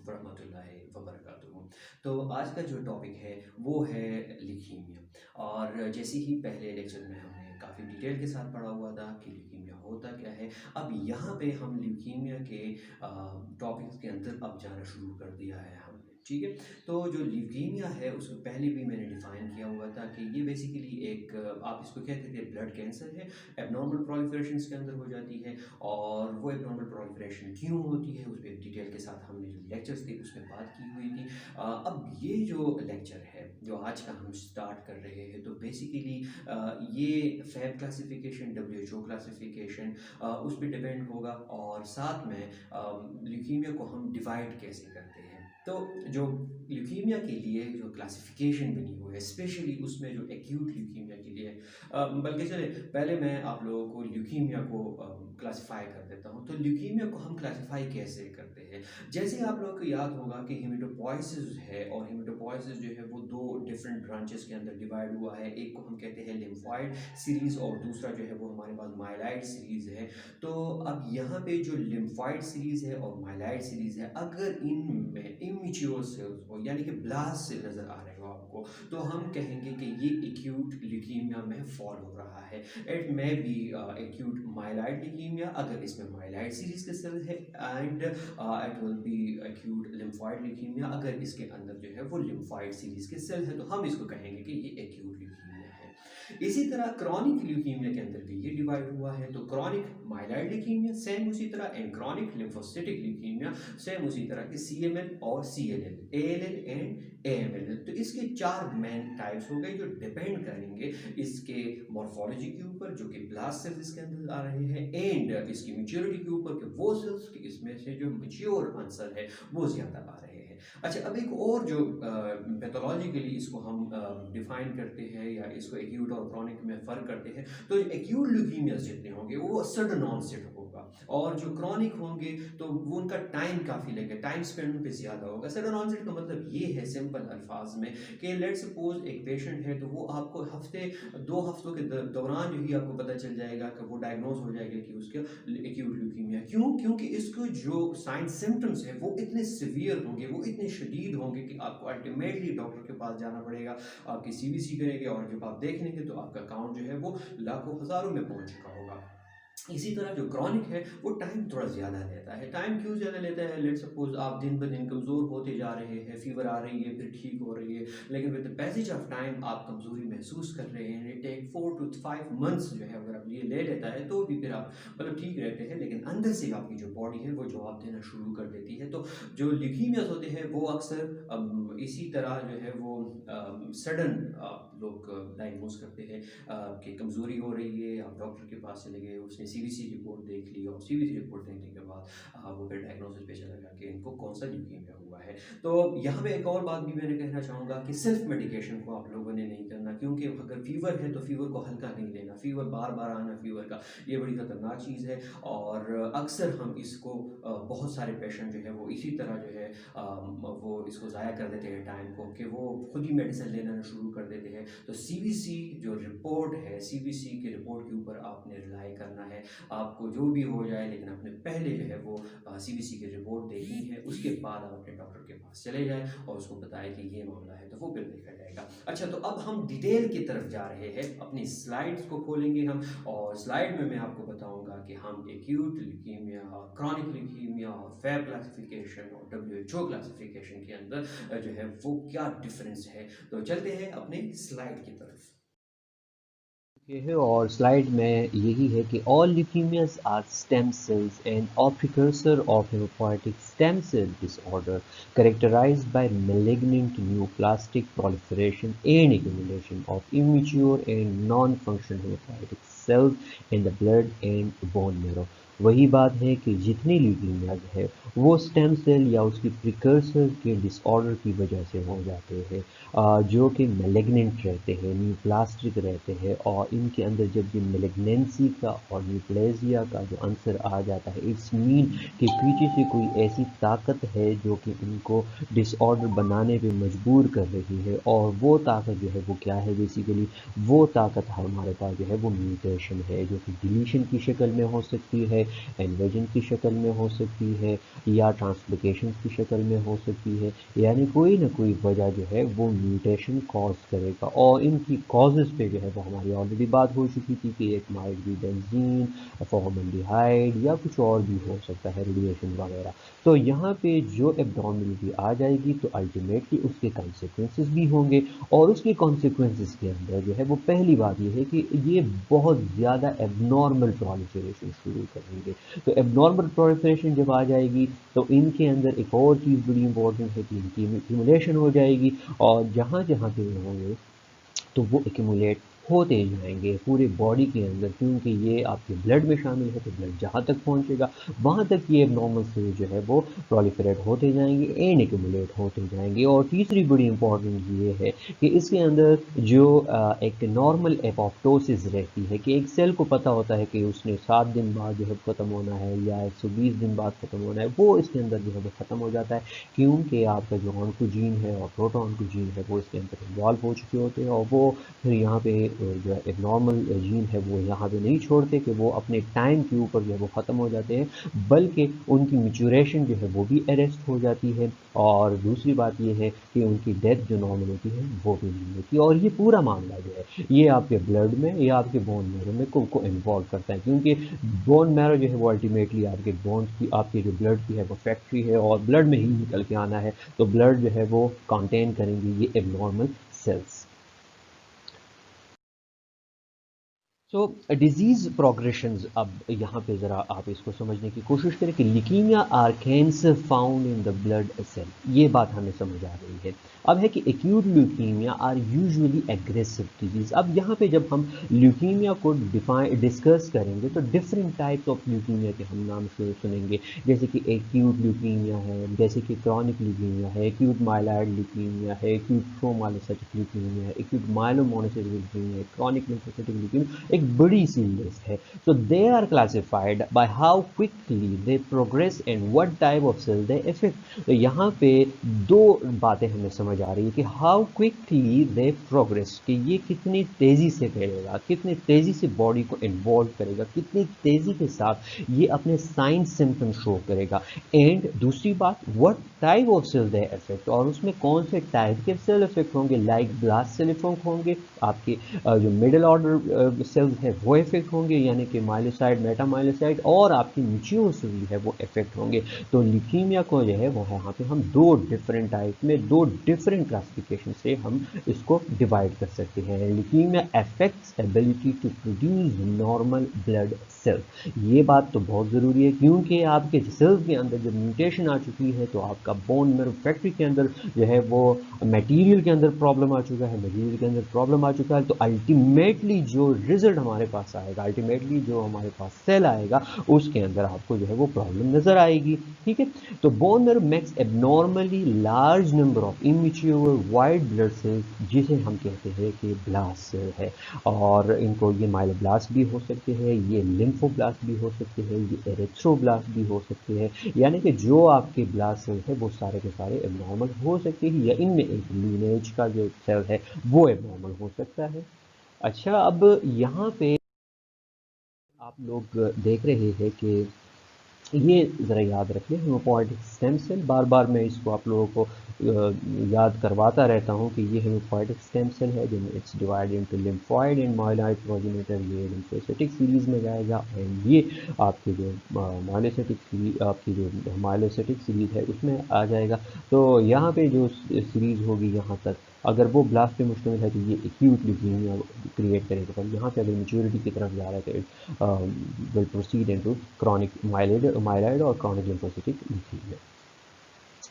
वरहमतुल्लाहि वबरकातुहू। तो आज का जो टॉपिक है वो है ल्यूकीमिया। और जैसे ही पहले लेक्चर में हमने काफ़ी डिटेल के साथ पढ़ा हुआ था कि ल्यूकीमिया होता क्या है, अब यहाँ पे हम ल्यूकीमिया के टॉपिक्स के अंदर अब जाना शुरू कर दिया है हमने। ठीक है, तो जो ल्यूकीमिया है उसको पहले भी मैंने डिफ़ाइन किया हुआ था कि ये बेसिकली एक आप इसको कहते थे ब्लड कैंसर है, एबनॉर्मल प्रोलिफरेशंस के अंदर हो जाती है। और वो एबनॉर्मल प्रोलिफरेशन क्यों होती है उस पर डिटेल के साथ हमने जो लेक्चर्स थे उसमें बात की हुई थी। अब ये जो लेक्चर है जो आज का हम स्टार्ट कर रहे हैं, तो बेसिकली ये फैब क्लासिफिकेशन, WHO क्लासिफिकेशन उस पर डिपेंड होगा, और साथ में ल्यूकीमिया को हम डिवाइड कैसे करते हैं। तो जो ल्यूकीमिया के लिए जो क्लासिफिकेशन बनी हुई है, स्पेशली उसमें जो एक्यूट ल्यूकीमिया के लिए, बल्कि चले पहले मैं आप लोगों को ल्यूकीमिया को क्लासिफाई कर देता हूँ। तो ल्यूकीमिया को हम क्लासिफाई कैसे करते हैं, जैसे आप लोगों को याद होगा कि हेमेटोपोइसिस है, और हेमेटोपोइसिस जो है वो दो डिफरेंट ब्रांचेस के अंदर डिवाइड हुआ है। एक को हम कहते हैं लिम्फॉइड सीरीज़, और दूसरा जो है वो हमारे पास माइलाइड सीरीज़ है। तो अब यहाँ पे जो लिम्फॉइड सीरीज़ है और माइलाइड सीरीज़ है, अगर इनमें इमेच्योर सेल्स हो यानी कि ब्लास्ट सेल नज़र आ रहे हो आपको, तो हम कहेंगे कि ये एक्यूट ल्यूकीमिया में फॉल हो रहा है। It may be acute myeloid leukaemia अगर इसमें माइलाइड सीरीज के सेल है, and it will be acute lymphoid leukaemia अगर इसके अंदर जो है वो लिम्फॉइड सीरीज के सेल है, तो हम इसको कहेंगे कि ये एक्यूट ल्यूकीमिया है। इसी तरह क्रॉनिक ल्यूकीमिया के अंदर भी ये डिवाइड हुआ है, तो क्रॉनिक माइलाइड ल्यूकीमिया सेम उसी तरह, and chronic lymphocytic leukaemia same उसी तरह के CML और CLL, ALL एंड AML। तो इसके चार मेन टाइप्स हो गए जो डिपेंड करेंगे इसके मॉर्फोलॉजी के ऊपर, जो कि ब्लास्ट सेल्स इसके अंदर आ रहे हैं, एंड इसकी मैच्योरिटी के ऊपर कि वो सेल्स कि इसमें से जो मैच्योर आंसर है वो ज़्यादा आ रहे हैं। अच्छा, अब एक और जो पैथोलॉजिकली इसको हम डिफाइन करते हैं या इसको एक्यूट और क्रॉनिक में फ़र्क करते हैं, तो एक्यूट ल्यूकीमिया जितने होंगे वो सडन ऑनसेट होगा, और जो क्रॉनिक होंगे तो वो उनका टाइम काफ़ी लगेगा, टाइम स्पेंड उन पे ज़्यादा होगा। सडन ऑनसेट का मतलब ये है सिंपल अल्फाज में कि लेट सपोज एक पेशेंट है, तो वो आपको हफ्ते 2 हफ्तों के दौरान जो ही आपको पता चल जाएगा कि वो डायग्नोज हो जाएगा कि उसके एक्यूट ल्यूकीमिया। क्यों? क्योंकि इसको जो साइन सिम्टम्स है वो इतने सिवियर होंगे, वो इतने शदीद होंगे कि आपको अल्टीमेटली डॉक्टर के पास जाना पड़ेगा, आपकी CBC करेंगे, और जब आप देख लेंगे तो आपका काउंट जो है वो लाखों हज़ारों में पहुंच चुका होगा। इसी तरह जो क्रॉनिक है वो टाइम थोड़ा ज़्यादा लेता है। टाइम क्यों ज़्यादा लेता है? लेट सपोज आप दिन ब दिन कमज़ोर होते जा रहे हैं, फीवर आ रही है, फिर ठीक हो रही है, लेकिन with the passage of time आप कमज़ोरी महसूस कर रहे हैं। इट टेक 4 to 5 मंथ्स जो है अगर आप ये ले लेता है, तो भी फिर आप मतलब ठीक रहते हैं, लेकिन अंदर से आपकी जो बॉडी है वो जवाब देना शुरू कर देती है। तो जो ल्यूकीमियाज होते हैं वो अक्सर इसी तरह जो है वो सडन लोग डायग्नोज करते हैं कि कमज़ोरी हो रही है, आप डॉक्टर के पास चले गए, उसने CBC रिपोर्ट देख ली, और CBC रिपोर्ट देखने के बाद वो फिर डायग्नोसिस पे चला गया कि इनको कौन सा ल्यूकीमिया हुआ है। तो यहाँ पे एक और बात भी मैंने कहना चाहूँगा कि सेल्फ मेडिकेशन को आप लोगों ने नहीं करना, क्योंकि अगर फीवर है तो फीवर को हल्का नहीं लेना, फीवर बार बार आना फीवर का ये बड़ी ख़तरनाक चीज़ है। और अक्सर हम इसको बहुत सारे पेशेंट जो है वो इसी तरह जो है वो इसको ज़ाया कर देते हैं टाइम को, कि वो खुद ही मेडिसिन लेना शुरू कर देते हैं। तो CBC जो रिपोर्ट है, CBC की रिपोर्ट के ऊपर आपने रिलाई करना है। आपको जो भी हो जाए, लेकिन आपने पहले जो है वो CBC की रिपोर्ट देखनी है, उसके बाद आप अपने डॉक्टर के पास चले जाएं और उसको बताएं कि ये मामला है, तो वो फिर देखा जाएगा। अच्छा, तो अब हम डिटेल की तरफ जा रहे हैं, अपनी स्लाइड्स को खोलेंगे हम, और स्लाइड में मैं आपको बताऊंगा कि हम एक्यूट ल्यूकीमिया, क्रॉनिक ल्यूकीमिया, और फैब क्लासिफिकेशन और WHO क्लासिफिकेशन के अंदर जो है वो क्या डिफरेंस है। तो चलते हैं अपने स्लाइड की तरफ। ये है और स्लाइड में यही है कि all leukemias are stem cells and are precursor of hematopoietic stem cell disorder characterized by malignant neoplastic proliferation and accumulation of immature and non-functional hematopoietic cells in the blood and bone marrow। वही बात है कि जितनी leukaemias है वो stem cell या उसकी precursor के डिसऑर्डर की वजह से हो जाते हैं, जो कि मेलिग्नेंट रहते हैं, न्यूप्लास्टिक रहते हैं, और इनके अंदर जब ये मेलिग्नेंसी का और न्यूप्लेजिया का जो आंसर आ जाता है, इट्स मीन कि पीछे से कोई ऐसी ताकत है जो कि इनको डिसऑर्डर बनाने पे मजबूर कर रही है, और वो ताकत जो है वो क्या है, बेसिकली वो ताकत हमारे पास जो है वो म्यूटेशन है, जो कि डिलीशन की शक्ल में हो सकती है, इन्वेजन की शक्ल में हो सकती है या ट्रांसलोकेशन की शक्ल में हो सकती है, यानी कोई ना कोई वजह जो है वो म्यूटेशन कॉज करेगा। और इनकी कॉजेज़ पे जो है वो हमारी ऑलरेडी बात हो चुकी थी कि एक माइट बी बेंजीन, फॉर्मल्डिहाइड या कुछ और भी हो सकता है, रेडिएशन वगैरह। तो यहाँ पे जो एब्नॉर्मलिटी आ जाएगी तो अल्टीमेटली उसके कॉन्सिक्वेंसेस भी होंगे, और उसके कॉन्सिक्वेंसेस के अंदर जो है वो पहली बात ये है कि ये बहुत ज़्यादा एबनॉर्मल प्रोलिफरेशन शुरू करेंगे। तो एबनॉर्मल प्रोलिफरेशन जब आ जाएगी तो इनके अंदर एक और चीज़ बड़ी इंपॉर्टेंट है कि इनकी एक्यूमुलेशन हो जाएगी, और जहाँ जहाँ पे होंगे तो वो एक्यूमुलेट होते जाएंगे पूरे बॉडी के अंदर, क्योंकि ये आपके ब्लड में शामिल है। तो ब्लड जहाँ तक पहुँचेगा वहाँ तक ये एबनॉर्मल सेल जो है वो प्रोलिफरेट होते जाएंगे एंड एक्यूमुलेट होते जाएंगे। और तीसरी बड़ी इंपॉर्टेंट ये है कि इसके अंदर जो एक नॉर्मल एपोप्टोसिस रहती है कि एक सेल को पता होता है कि उसने 7 दिन बाद जो है ख़त्म होना है या 120 दिन बाद ख़त्म होना है, वो इसके अंदर जो है वो ख़त्म हो जाता है, क्योंकि आपका जो ऑन्कोजीन है और प्रोटोऑन्कोजीन है वो इसके अंदर इन्वॉल्व हो चुके होते हैं, और वो फिर यहाँ पे जो है एक नॉर्मल जीन है वो यहाँ पे नहीं छोड़ते कि वो अपने टाइम के ऊपर जो है वो ख़त्म हो जाते हैं, बल्कि उनकी मैच्योरेशन जो है वो भी अरेस्ट हो जाती है। और दूसरी बात ये है कि उनकी डेथ जो नॉर्मल होती है वो भी नहीं होती। और ये पूरा मामला जो है ये आपके ब्लड में या आपके बोन मैरो में को इन्वॉल्व करता है, क्योंकि बोन मैरो जो है वो अल्टीमेटली आपके बोन्स की, आपके जो ब्लड की है वो फैक्ट्री है, और ब्लड में ही निकल के आना है। तो ब्लड जो है वो कंटेन करेंगे ये एबनॉर्मल सेल्स। सो डिजीज़ प्रोग्रेशंस, अब यहाँ पे ज़रा आप इसको समझने की कोशिश करें कि leukemia are cancer found in the blood cell, ये बात हमें समझ आ रही है। अब है कि acute leukaemia are usually aggressive disease. अब यहाँ पे जब हम ल्यूकीमिया को डिस्कस करेंगे तो डिफरेंट टाइप्स ऑफ ल्यूकीमिया के हम नाम सुनेंगे, जैसे कि एक्यूट ल्यूकीमिया है, जैसे कि क्रॉनिक ल्यूकीमिया है, एक्यूट माइलॉइड ल्यूकीमिया है, एक्यूट प्रोमाइलोसाइटिक ल्यूकीमिया है, एक्यूट माइलोमोनोसाइटिक ल्यूकीमिया है, क्रॉनिक लिम्फोसाइटिक ल्यूकीमिया, एक बड़ी सी लिस्ट है। So they are classified by how quickly they progress and what type of cell they affect। तो यहाँ पे दो बातें हमें समझ आ रही है कि how quickly they progress, कि ये कितनी तेज़ी से फैलेगा, कितनी तेज़ी से बॉडी को इन्वॉल्व करेगा, कितनी तेज़ी के साथ ये अपने साइन सिम्टम शो करेगा। एंड दूसरी बात, what type of cell they affect, और उसमें कौन से टाइप के सेल इफेक्ट होंगे, लाइक ब्लास्ट सेल इफेक्ट होंगे, आपके जो मिडिल ऑर्डर सेल्स है वो इफेक्ट होंगे, यानी कि माइलोसाइट, मेटामाइलोसाइट, और आपकी मैच्योर सेल है वो इफेक्ट होंगे। तो ल्यूकीमिया को जो है वो यहाँ पे हम दो डिफरेंट टाइप में, दो डिफरेंट क्लासिफिकेशन से हम इसको डिवाइड कर सकते हैं। Leukemia affects ability to produce normal blood cell. ये बात तो बहुत ज़रूरी है, क्योंकि आपके सेल्स के अंदर जब म्यूटेशन आ चुकी है तो आपका बोन मैरो फैक्ट्री के अंदर जो है वो मटेरियल के अंदर प्रॉब्लम आ चुका है, मटेरियल के अंदर प्रॉब्लम आ चुका है, तो अल्टीमेटली जो रिजल्ट हमारे पास आएगा, अल्टीमेटली जो हमारे पास सेल आएगा उसके अंदर आपको जो है वो प्रॉब्लम नज़र आएगी। ठीक है, तो bone marrow makes abnormally large number of immature white blood cells, जिसे हम कहते हैं कि ब्लास्ट सेल है। और इनको ये माइलोब्लास्ट भी हो सकते हैं, ये लिम्फोब्लास्ट भी हो सकते हैं, ये एरिथ्रोब्लास्ट भी हो सकते हैं, यानी कि जो आपके ब्लास्ट सेल है वो सारे के सारे एबनॉर्मल हो सकते हैं, या इनमें एक लीनेज का जो सेल है वो एबनॉर्मल हो सकता है। अच्छा, अब यहाँ पे आप लोग देख रहे हैं कि ये ज़रा याद रखें, हेमोपोइटिक स्टेम सेल, बार बार मैं इसको आप लोगों को याद करवाता रहता हूँ कि ये हेमोपोइटिक स्टेम सेल है, जिनमें it's divide into lymphoid and myeloid progenitor, ये लिम्फोसाइटिक सीरीज़ में जाएगा, एंड ये आपके जो माइलोसाइटिक सीरीज, आपकी जो माइलोसाइटिक सीरीज़ है उसमें आ जाएगा। तो यहाँ पे जो सीरीज़ होगी यहाँ तक, अगर वो ब्लास्ट पे मुश्तमिल है तो ये एक्यूट ल्यूकीमिया क्रिएट करेगा, पर यहाँ पे अगर मेच्योरिटी की तरफ जा रहा है तो will proceed into chronic myeloid और chronic lymphocytic leukemia।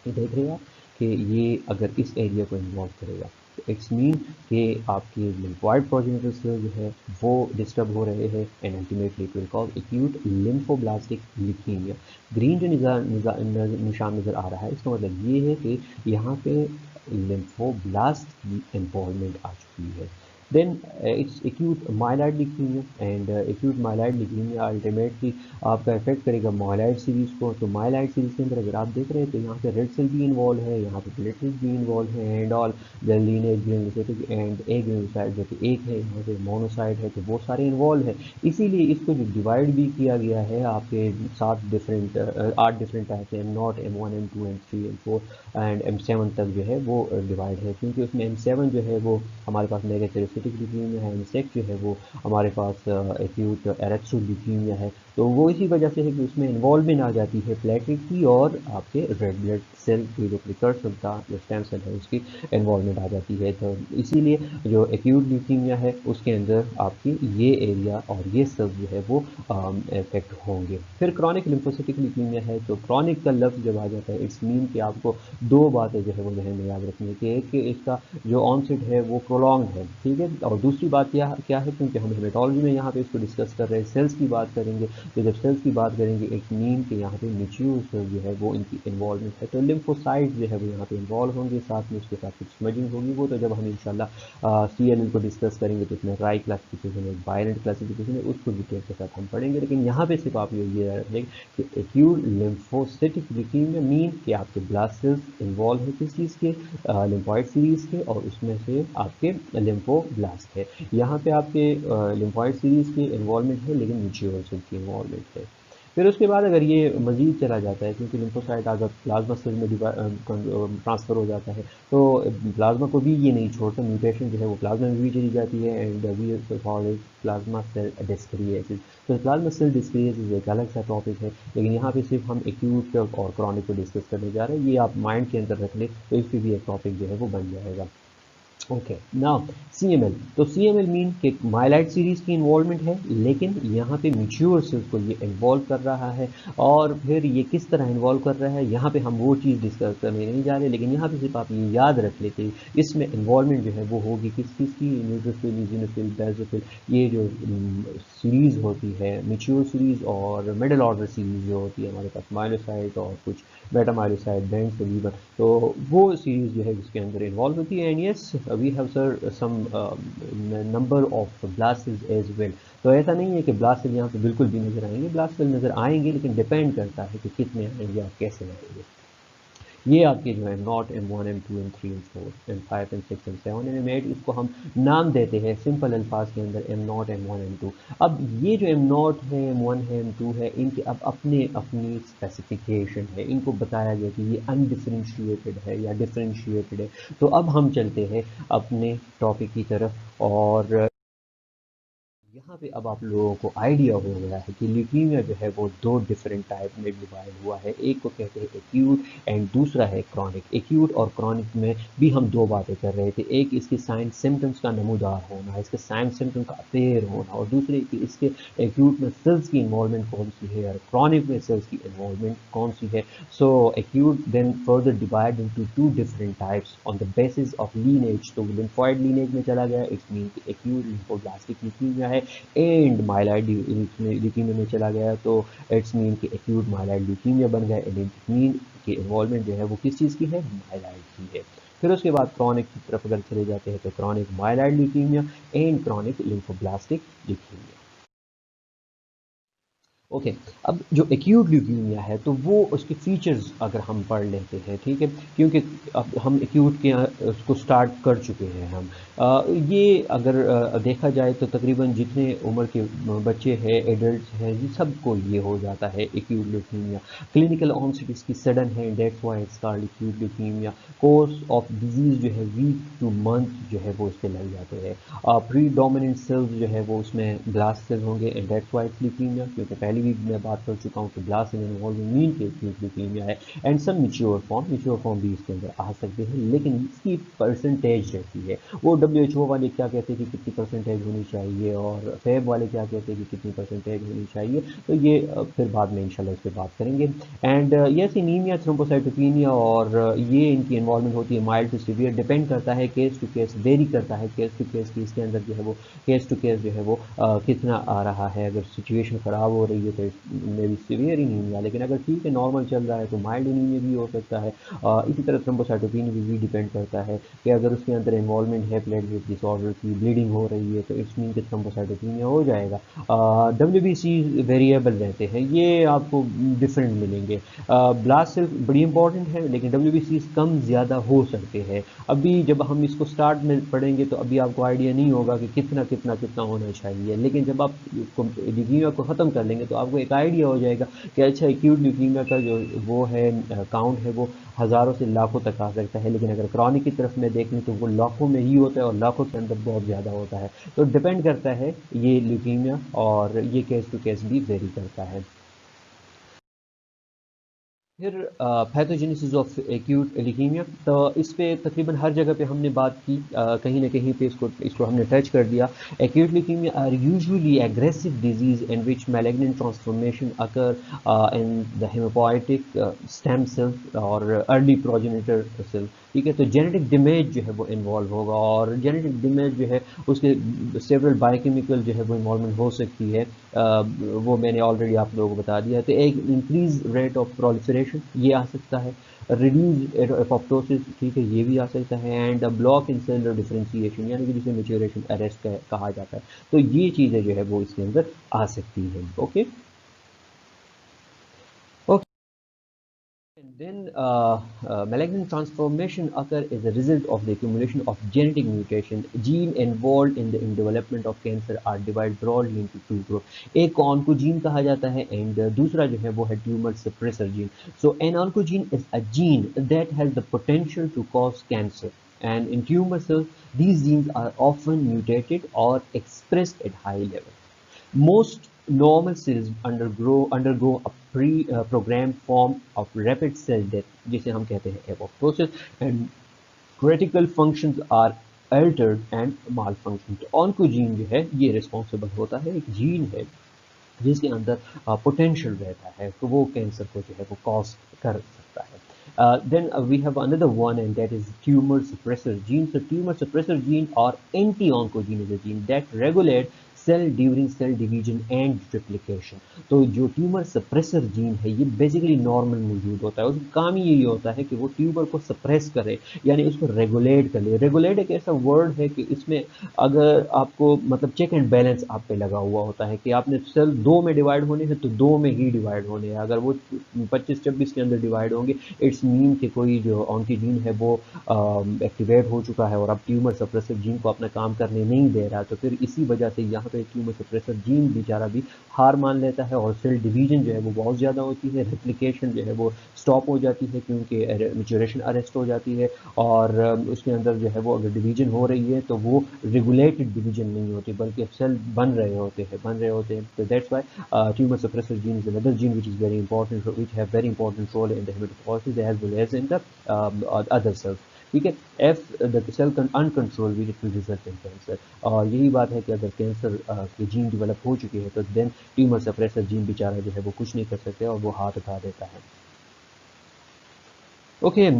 ये देख रहे हैं आप कि ये अगर इस एरिया को इन्वॉल्व करेगा तो इट्स मीन कि आपके लिम्फॉइड प्रोजेनिटर सेल जो है वो डिस्टर्ब हो रहे हैं, and ultimately it will cause acute lymphoblastic leukaemia. Green जो निशान नज़र आ रहा है, इसका मतलब ये है कि यहाँ पे लिम्फोब्लास्ट की इन्वॉल्वमेंट आ चुकी है। Then it's acute myeloid leukaemia, and acute myeloid leukaemia ultimately आपका इफेक्ट करेगा माइलॉइड सीरीज को। तो माइलॉइड सीरीज के अंदर अगर आप देख रहे हैं तो यहाँ पे रेड सेल भी इन्वॉल्व है, यहाँ पे प्लेटलेट्स भी इन्वॉल्व है, and all the lineage granulocytic and a granulocyte जो कि एक है, यहाँ पे मोनोसाइट है, तो वो सारे इन्वॉल्व है। इसीलिए इसको जो डिवाइड भी किया गया है आपके 8 different types am not, M1, M2, M3, M4 and M7 तक जो है वो डिवाइड है, क्योंकि उसमें M7 जो है वो हमारे पास मेगाथेरेसिटिक ल्यूकीमिया है, M6 जो है वो हमारे पास एक्यूट एरेथ्रोल्यूकीमिया है। तो वो इसी वजह से है कि उसमें इन्वॉल्वमेंट आ जाती है प्लेटलेट की और आपके रेड ब्लड सेल की जो प्रिकर्सर था, जो स्टेम सेल है, उसकी इन्वॉल्वमेंट आ जाती है। तो इसीलिए जो एक्यूट ल्यूकीमिया है उसके अंदर आपकी ये एरिया और ये सब जो है वो इफेक्ट होंगे। फिर क्रॉनिक लिम्फोसिटिक ल्यूकीमिया है, तो क्रॉनिक का लफ्ज़ जब आ जाता है इट्स मीन कि आपको दो बातें जो है वो जहन में याद रखनी है कि एक कि इसका जो ऑनसेट है वो प्रोलॉन्ग है, ठीक है, और दूसरी बात क्या क्या है, क्योंकि हम हेमेटोलॉजी में यहाँ पे इसको डिस्कस कर रहे हैं, सेल्स की बात करेंगे, तो जब सेल्स की बात करेंगे इट मीन कि यहाँ पे मैच्योर सेल जो है वो इनकी इन्वॉल्वमेंट है, तो लिम्फोसाइट जो है वो यहाँ पे इन्वॉल्व होंगे, साथ में उसके साथ कुछ स्मजिंग होगी, वो तो जब हम इंशाल्लाह CLL को डिस्कस करेंगे तो उसमें राई क्लासिफिकेशन है, बायलेंट क्लासिफिकेशन है, उसको डिटेल के साथ हम पढ़ेंगे। लेकिन यहाँ पे सिर्फ आप ये रखेंगे कि एक्यूट लिम्फोसिटिक ल्यूकीमिया मीन कि आपके ब्लास्ट सेल्स इन्वॉल्व है किस चीज़ के, लिम्फॉइड सीरीज़ के, और उसमें से आपके लिम्फोब्लास्ट है। यहाँ पे आपके लिम्फॉइड सीरीज़ की इन्वॉल्वमेंट है, लेकिन मैच्योर सेल की इन्वॉल्वमेंट है। फिर उसके बाद अगर ये मज़ीद चला जाता है, क्योंकि लिम्फोसाइट अगर प्लाज्मा सेल में ट्रांसफ़र हो जाता है, तो प्लाज्मा को भी ये नहीं छोड़ता, म्यूटेशन जो है वो प्लाज्मा में भी चली जाती है, and we call it plasma cell dyscrasias. तो प्लाज्मा सेल डिस्क्रिएसिस एक अलग सा टॉपिक है, लेकिन यहाँ पे सिर्फ हम एक्यूट और क्रॉनिक को डिस्कस करने जा रहे हैं, ये आप माइंड के अंदर रख लें तो इस पर भी एक टॉपिक जो है वो बन जाएगा। ओके, नाउ CML, तो CML मीन कि माइलाइट सीरीज की इन्वॉल्वमेंट है, लेकिन यहाँ पे मैच्योर सेल्स को ये इन्वॉल्व कर रहा है, और फिर ये किस तरह इन्वॉल्व कर रहा है यहाँ पे हम वो चीज़ डिस्कस करने नहीं जा रहे, लेकिन यहाँ पे सिर्फ आप ये याद रख लेते इसमें इन्वॉल्वमेंट जो है वो होगी किस चीज़ की, न्यूट्रोफिल, इजिनोफिल, बेसोफिल, ये जो सीरीज़ होती है मैच्योर सीरीज़, और मिडिल ऑर्डर सीरीज़ जो होती है हमारे पास माइलोसाइट और कुछ बेटा माइलोसाइट, बैंड से लीवर, तो वो सीरीज़ जो है जिसके अंदर इन्वॉल्व होती है। And yes, we have sir some number of blast cells as well. तो ऐसा नहीं है कि ब्लास्ट सेल यहाँ पे बिल्कुल भी नज़र आएंगे, ब्लास्ट सेल नज़र आएंगे, लेकिन डिपेंड करता है कि कितने आएंगे और कैसे आएंगे। ये आपके जो है not M1, M2, M3, M4, M5, M6, M7 and M8, इसको हम नाम देते हैं सिंपल अल्फाज के अंदर M नॉट, M1, M2। अब ये जो M नॉट है, M1 है, M2 है, इनके अब अपने अपनी स्पेसिफिकेशन है, इनको बताया गया कि ये अनडिफरेंशिएटेड है या डिफरेंशिएटेड है। तो अब हम चलते हैं अपने टॉपिक की तरफ, और यहाँ पे अब आप लोगों को आइडिया हो गया है कि ल्यूकीमिया जो है वो दो डिफरेंट टाइप में डिवाइड हुआ है, एक को कहते हैं एक्यूट एंड दूसरा है क्रॉनिक। एक्यूट और क्रॉनिक में भी हम दो बातें कर रहे थे, एक इसके साइन सिम्टम्स का नमूदार होना, इसके साइन सिम्टम्स का अपेयर होना, और दूसरे कि इसके एक्यूट में सेल्स की इन्वॉल्वमेंट कौन सी है और क्रॉनिक में सेल्स की इन्वॉल्वमेंट कौन सी है। So acute then further divide into two different types on the basis of lineage. तो लिम्फॉइड लीनेज में चला गया, इट्स मीन कि एक्यूट लिम्फोब्लास्टिक ल्यूकीमिया है, एंड माइलाइड ल्यूकीमिया में चला गया तो इट्स मीन कि एक्यूट माइलाइड ल्यूकीमिया बन गया, एंड इट मीन कि इन्वॉल्वमेंट जो है वो किस चीज़ की है, माइलाइड की है। फिर उसके बाद क्रॉनिक की तरफ अगर चले जाते हैं तो chronic myeloid leukaemia and chronic lymphoblastic leukaemia. Okay, अब जो एक्यूट ल्यूकीमिया है तो वो उसके फीचर्स अगर हम पढ़ लेते हैं, ठीक है, क्योंकि अब हम एक्यूट के उसको स्टार्ट कर चुके हैं हम। ये अगर देखा जाए तो तकरीबन जितने उम्र के बच्चे हैं, एडल्ट हैं, ये सबको ये हो जाता है एक्यूट ल्यूकीमिया। क्लिनिकल ऑनसेट इसकी सडन है, dates why it's called acute leukaemia. Course of disease जो है वीक टू मंथ जो है वो इस पर लग जाते हैं। प्रीडोमिनेंट सेल्स जो है वो उसमें ब्लास्ट सेल होंगे, and dates why it's leukaemia, क्योंकि पहले भी मैं बात कर चुका हूँ कि ब्लास्ट सेल इन्वॉल्विंग मीन के एक्यूट ल्यूकीमिया है। एंड सम मैच्योर फॉर्म भी इसके अंदर आ सकते हैं, लेकिन इसकी परसेंटेज रहती है। वो WHO वाले क्या कहते हैं कि कितनी परसेंटेज होनी चाहिए, और फैब वाले क्या कहते हैं कि कितनी परसेंटेज होनी चाहिए, तो ये फिर बाद में इंशाल्लाह इस पर बात करेंगे। एंड यस, एनीमिया, थ्रोम्बोसाइटोपेनिया, और ये इनकी इन्वॉल्वमेंट होती है माइल्ड टू सीवियर, डिपेंड करता है केस टू केस, वेरी करता है केस टू केस की इसके अंदर जो है वो केस टू केस जो है वो कितना आ रहा है। अगर सिचुएशन ख़राब हो रही है करेंगे तो मे बी सीवियर एनीमिया, लेकिन अगर ठीक है नॉर्मल चल रहा है तो माइल्ड एनीमिया भी हो सकता है। इसी तरह थ्रोम्बोसाइटोपेनिया भी डिपेंड करता है कि अगर उसके अंदर इन्वॉल्वमेंट है प्लेटलेट डिसऑर्डर की, ब्लीडिंग हो रही है, तो इट्स मीन कि थ्रोम्बोसाइटोपेनिया हो जाएगा। WBC वेरिएबल रहते हैं, ये आपको डिफरेंट मिलेंगे। ब्लास्ट सेल्स बड़ी इंपॉर्टेंट है, लेकिन WBC कम ज़्यादा हो सकते हैं। अभी जब हम इसको स्टार्ट में पढ़ेंगे तो अभी आपको आइडिया नहीं होगा कि कितना कितना कितना होना चाहिए, लेकिन जब आप ल्यूकीमिया को ख़त्म कर लेंगे तो आपको एक आइडिया हो जाएगा कि अच्छा एक्यूट ल्यूकीमिया का जो वो है काउंट है वो हज़ारों से लाखों तक आ सकता है, लेकिन अगर क्रॉनिक की तरफ में देखें तो वो लाखों में ही होता है और लाखों के अंदर बहुत ज़्यादा होता है। तो डिपेंड करता है ये ल्यूकीमिया, और ये केस टू केस भी वेरी करता है। फिर पैथोजेनेसिस ऑफ एक्यूट ल्यूकीमिया, तो इस पे तकरीबन हर जगह पे हमने बात की, कहीं ना कहीं पे इसको हमने टच कर दिया। Acute leukaemia are usually aggressive disease in which malignant transformation occur in the haemopoietic stem cells और अर्ली प्रोजेनिटर सेल। ठीक है, तो जेनेटिक डैमेज जो है वो इन्वॉल्व होगा, और जेनेटिक डैमेज जो है उसके सेवरल बायोकेमिकल जो है वो इन्वॉल्वमेंट हो सकती है। वो मैंने ऑलरेडी आप लोगों को बता दिया है। तो एक इंक्रीज रेट ऑफ प्रोलिफरेशन ये आ सकता है, रिड्यूस एपोप्टोसिस, ठीक है, ये भी आ सकता है, and block in cellular differentiation, यानी कि जिसे मैच्योरेशन अरेस्ट कहा जाता है। तो ये चीज़ें जो है वो इसके अंदर आ सकती हैं। Okay, and then malignant transformation occur as a result of the accumulation of genetic mutation. Gene involved in development of cancer are divided broadly into two groups. एक को ऑन्कोजीन कहा जाता है एंड दूसरा जो है वो है tumour suppressor gene. So an oncogene is a gene that has the potential to cause cancer. And in tumor cells, these genes are often mutated or expressed at high level. Most normal cells undergo a programmed form of rapid cell death, जिसे हम कहते हैं apoptosis, and critical functions are altered and malfunction. तो oncogene जो है ये responsible होता है, एक जीन है जिसके अंदर पोटेंशियल रहता है, तो वो कैंसर को जो है वो कॉज कर सकता है. Then we have another one, and that is tumor suppressor gene. So tumor suppressor gene or anti-oncogene is a gene that regulate cell during cell division and replication. तो जो ट्यूमर सप्रेसर जीन है ये basically normal मौजूद होता है, उसका काम ही यही होता है कि वो ट्यूमर को सप्रेस करे, यानी उसको रेगुलेट कर ले. रेगुलेट एक ऐसा वर्ड है कि इसमें अगर आपको मतलब चेक एंड बैलेंस आप पे लगा हुआ होता है कि आपने सेल दो में डिवाइड होने हैं तो दो में ही डिवाइड होने हैं. अगर वो 25-26 के अंदर डिवाइड होंगे, इट्स मीन कि कोई जो ऑन्कोजीन है वो एक्टिवेट हो चुका है और अब ट्यूमर सप्रेसर जीन को अपना काम करने नहीं दे रहा. तो फिर इसी वजह से यहाँ पे ट्यूमर सप्रेसर जीन बेचारा भी हार मान लेता है और सेल डिवीजन जो है वो बहुत ज़्यादा होती है, रेप्लिकेशन जो है वो स्टॉप हो जाती है क्योंकि मैच्योरेशन अरेस्ट हो जाती है, और उसके अंदर जो है वो अगर डिवीजन हो रही है तो वो रेगुलेटेड डिवीजन नहीं होती बल्कि सेल बन रहे होते हैं. तो that's why tumour suppressor gene is another gene which is very important, which have very important role in the hematopoiesis as well as in the other cells. ठीक है, if the cell uncontrol which it will result in cancer. और यही बात है कि अगर cancer के gene develop हो चुके हैं तो देन ट्यूमर सप्रेसर जीन बेचारा जो है वो कुछ नहीं कर सकते और वो हाथ उठा देता है. Okay,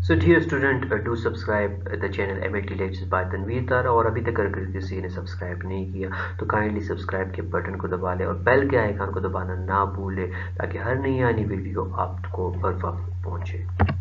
so dear student, do subscribe the channel MLT Lectures by Tanveer Tara. और अभी तक अगर किसी ने सब्सक्राइब नहीं किया तो काइंडली सब्सक्राइब के बटन को दबा लें और बेल के आइकन को दबाना ना भूलें ताकि हर नई आनी वीडियो आपको बर वक्त पहुँचे.